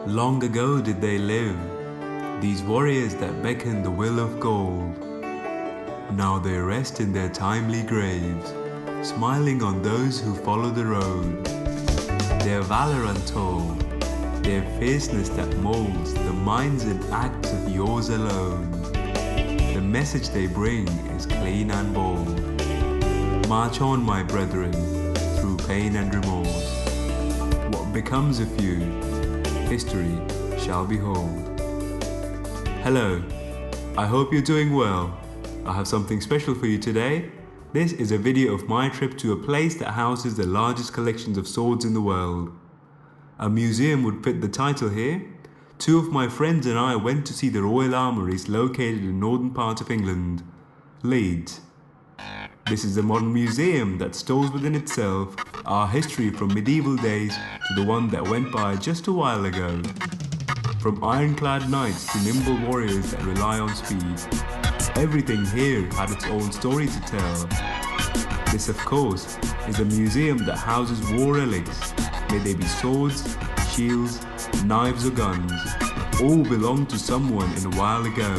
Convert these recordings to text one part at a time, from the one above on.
Long ago did they live, these warriors that beckon the will of gold. Now they rest in their timely graves, smiling on those who follow the road. Their valor untold, their fierceness that molds the minds and acts of yours alone. The message they bring is clean and bold. March on, my brethren, through pain and remorse. What becomes of you, history shall behold. Hello, I hope you're doing well. I have something special for you today. This is a video of my trip to a place that houses the largest collections of swords in the world. A museum would fit the title here. Two of my friends and I went to see the Royal Armouries located in the northern part of England, Leeds. This is a modern museum that stores within itself our history from medieval days to the one that went by just a while ago. From ironclad knights to nimble warriors that rely on speed, everything here had its own story to tell. This, of course, is a museum that houses war relics, may they be swords, shields, knives or guns. All belonged to someone in a while ago.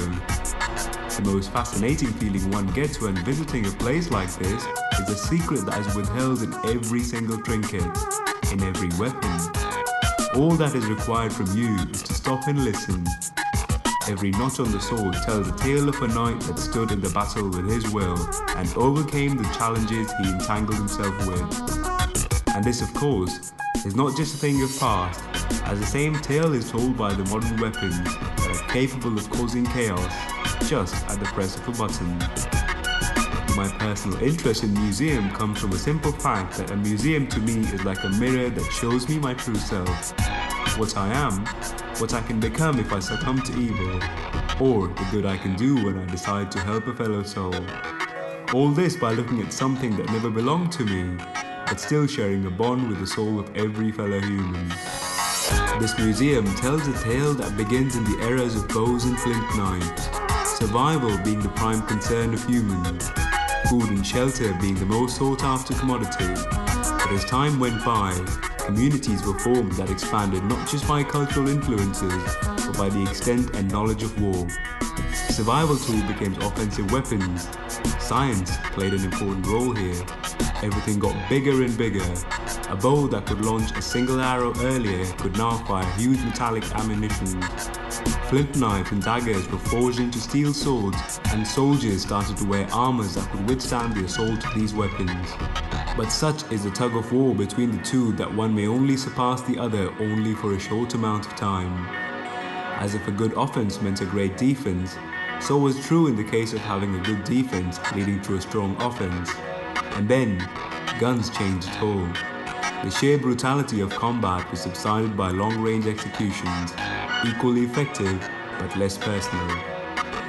The most fascinating feeling one gets when visiting a place like this is the secret that is withheld in every single trinket, in every weapon. All that is required from you is to stop and listen. Every notch on the sword tells a tale of a knight that stood in the battle with his will and overcame the challenges he entangled himself with. And this, of course, is not just a thing of past, as the same tale is told by the modern weapons that are capable of causing chaos just at the press of a button. My personal interest in museum comes from a simple fact that a museum to me is like a mirror that shows me my true self. What I am, what I can become if I succumb to evil, or the good I can do when I decide to help a fellow soul. All this by looking at something that never belonged to me, but still sharing a bond with the soul of every fellow human. This museum tells a tale that begins in the eras of bows and flint knives, survival being the prime concern of humans, food and shelter being the most sought after commodity. But as time went by, communities were formed that expanded not just by cultural influences, but by the extent and knowledge of war. Survival tools became offensive weapons. Science played an important role here. Everything got bigger and bigger. A bow that could launch a single arrow earlier could now fire huge metallic ammunition. Flint knives and daggers were forged into steel swords, and soldiers started to wear armors that could withstand the assault of these weapons. But such is the tug of war between the two that one may only surpass the other only for a short amount of time. As if a good offense meant a great defense, so was true in the case of having a good defense leading to a strong offense. And then, guns changed it all. The sheer brutality of combat was subsided by long-range executions, equally effective but less personal.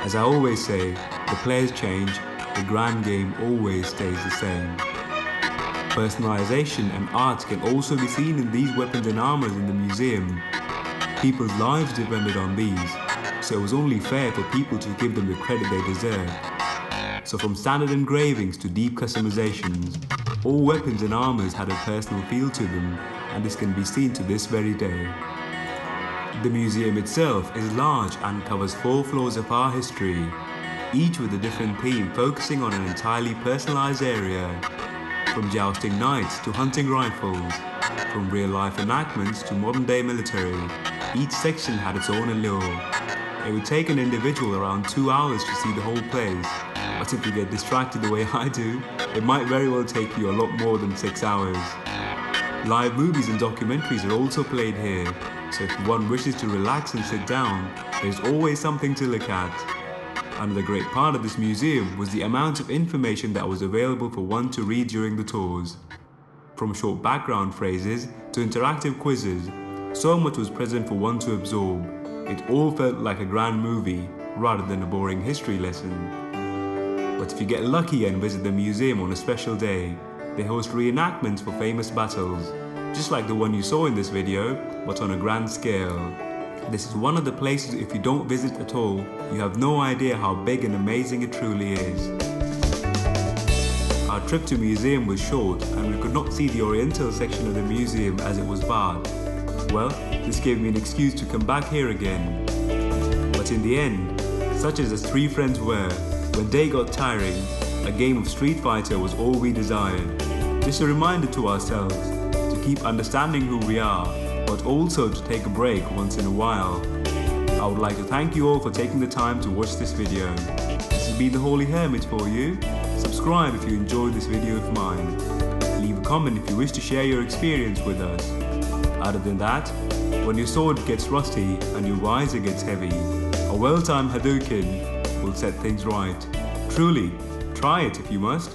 As I always say, the players change, the grand game always stays the same. Personalization and art can also be seen in these weapons and armors in the museum. People's lives depended on these, so it was only fair for people to give them the credit they deserve. So from standard engravings to deep customizations, all weapons and armors had a personal feel to them, and this can be seen to this very day. The museum itself is large and covers 4 floors of our history, each with a different theme focusing on an entirely personalized area. From jousting knights to hunting rifles, from real-life enactments to modern-day military, each section had its own allure. It would take an individual around 2 hours to see the whole place, but if you get distracted the way I do, it might very well take you a lot more than 6 hours. Live movies and documentaries are also played here, so if one wishes to relax and sit down, there's always something to look at. Another great part of this museum was the amount of information that was available for one to read during the tours. From short background phrases to interactive quizzes, so much was present for one to absorb. It all felt like a grand movie, rather than a boring history lesson. But if you get lucky and visit the museum on a special day, they host reenactments for famous battles, just like the one you saw in this video, but on a grand scale. This is one of the places if you don't visit at all, you have no idea how big and amazing it truly is. Our trip to museum was short and we could not see the oriental section of the museum as it was barred. Well, This gave me an excuse to come back here again. But in the end, such as three friends were, when day got tiring, a game of Street Fighter was all we desired. Just a reminder to ourselves to keep understanding who we are, but also to take a break once in a while. I would like to thank you all for taking the time to watch this video. This has been the Holy Hermit for you. Subscribe if you enjoyed this video of mine. Leave a comment if you wish to share your experience with us. Other than that, when your sword gets rusty and your visor gets heavy, a well-timed Hadouken will set things right. Truly, try it if you must.